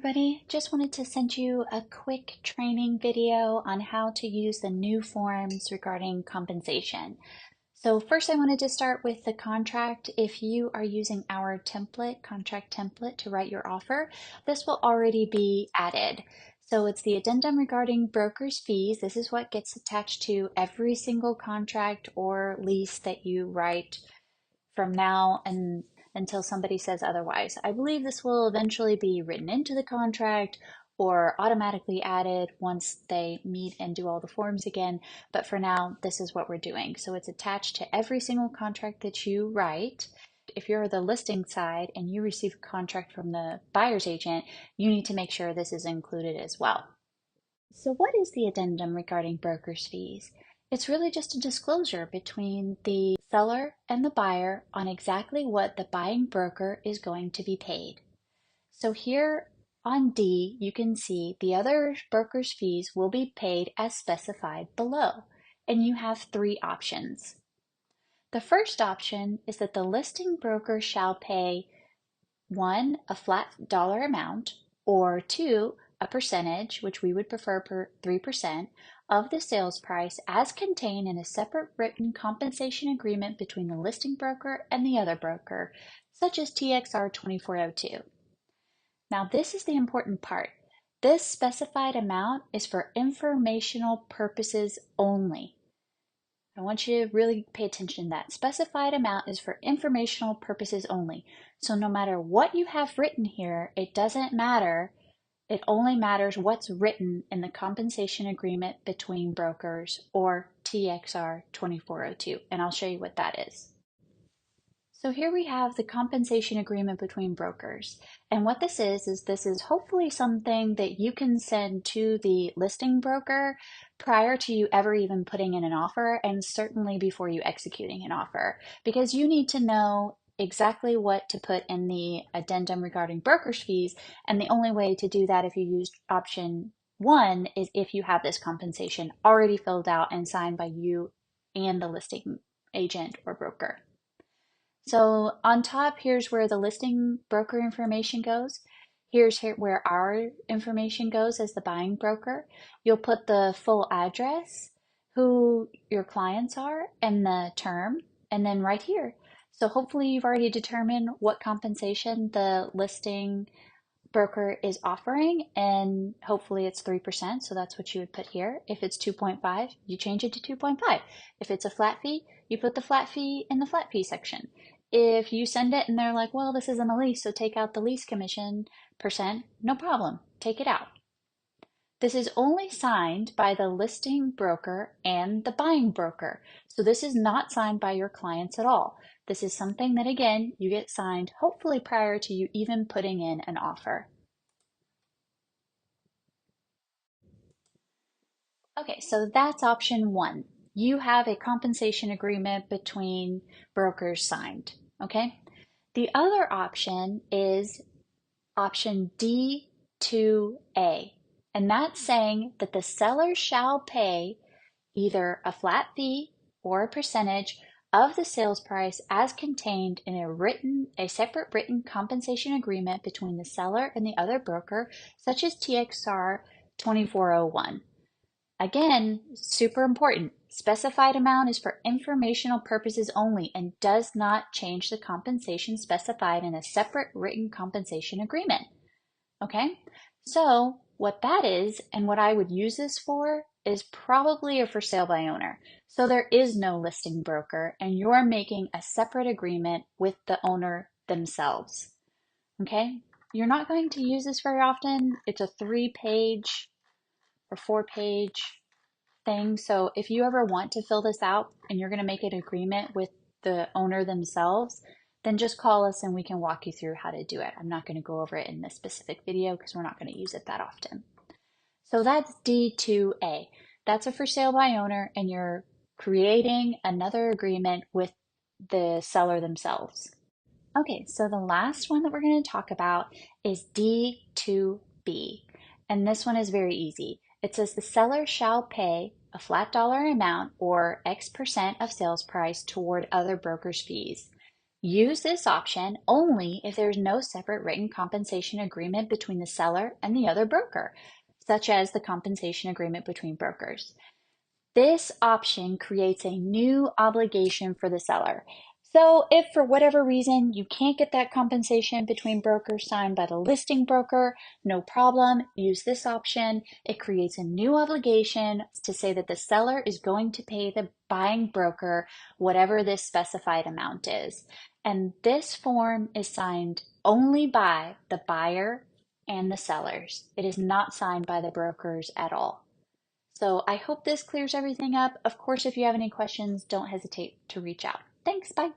everybody, just wanted to send you a quick training video on how to use the new forms regarding compensation. So first I wanted to start with the contract. If you are using our contract template to write your offer, this will already be added. So it's the addendum regarding broker's fees. This is what gets attached to every single contract or lease that you write from now and until somebody says otherwise. I believe this will eventually be written into the contract or automatically added once they meet and do all the forms again. But for now, this is what we're doing. So it's attached to every single contract that you write. If you're the listing side and you receive a contract from the buyer's agent, you need to make sure this is included as well. So what is the addendum regarding broker's fees? It's really just a disclosure between the seller and the buyer on exactly what the buying broker is going to be paid. So here on D, you can see the other broker's fees will be paid as specified below, and you have three options. The first option is that the listing broker shall pay 1, a flat dollar amount, or 2, a percentage, which we would prefer 3%, of the sales price as contained in a separate written compensation agreement between the listing broker and the other broker, such as TXR 2402. Now this is the important part. This specified amount is for informational purposes only. I want you to really pay attention to that. Specified amount is for informational purposes only. So no matter what you have written here, it doesn't matter. It only matters what's written in the compensation agreement between brokers or TXR 2402. And I'll show you what that is. So here we have the compensation agreement between brokers. And what this is hopefully something that you can send to the listing broker prior to you ever even putting in an offer, and certainly before you executing an offer, because you need to know exactly what to put in the addendum regarding broker's fees. And the only way to do that if you use option 1 is if you have this compensation already filled out and signed by you and the listing agent or broker. So on top, here's where the listing broker information goes. Here's where our information goes as the buying broker. You'll put the full address, who your clients are, and the term, and then right here. So hopefully you've already determined what compensation the listing broker is offering, and hopefully it's 3%, so that's what you would put here. If it's 2.5, you change it to 2.5. If it's a flat fee, you put the flat fee in the flat fee section. If you send it and they're like, well, this isn't a lease, so take out the lease commission percent, no problem, take it out. This is only signed by the listing broker and the buying broker. So this is not signed by your clients at all. This is something that, again, you get signed hopefully prior to you even putting in an offer. Okay, so that's option 1. You have a compensation agreement between brokers signed, okay? The other option is option D2A, and that's saying that the seller shall pay either a flat fee or a percentage of the sales price as contained in a separate written compensation agreement between the seller and the other broker, such as TXR 2401. Again, super important. Specified amount is for informational purposes only and does not change the compensation specified in a separate written compensation agreement. Okay, so what that is and what I would use this for is probably a for sale by owner. So there is no listing broker and you're making a separate agreement with the owner themselves. Okay, you're not going to use this very often. It's a 3-page or 4-page thing. So if you ever want to fill this out and you're going to make an agreement with the owner themselves, then just call us and we can walk you through how to do it. I'm not going to go over it in this specific video because we're not going to use it that often. So that's D2A. That's a for sale by owner, and you're creating another agreement with the seller themselves. Okay, so the last one that we're going to talk about is D2B. And this one is very easy. It says the seller shall pay a flat dollar amount or X% of sales price toward other brokers' fees. Use this option only if there's no separate written compensation agreement between the seller and the other broker, such as the compensation agreement between brokers. This option creates a new obligation for the seller. So if for whatever reason you can't get that compensation between brokers signed by the listing broker, no problem, use this option. It creates a new obligation to say that the seller is going to pay the buying broker whatever this specified amount is. And this form is signed only by the buyer and the sellers. It is not signed by the brokers at all. So I hope this clears everything up. Of course, if you have any questions, don't hesitate to reach out. Thanks, bye.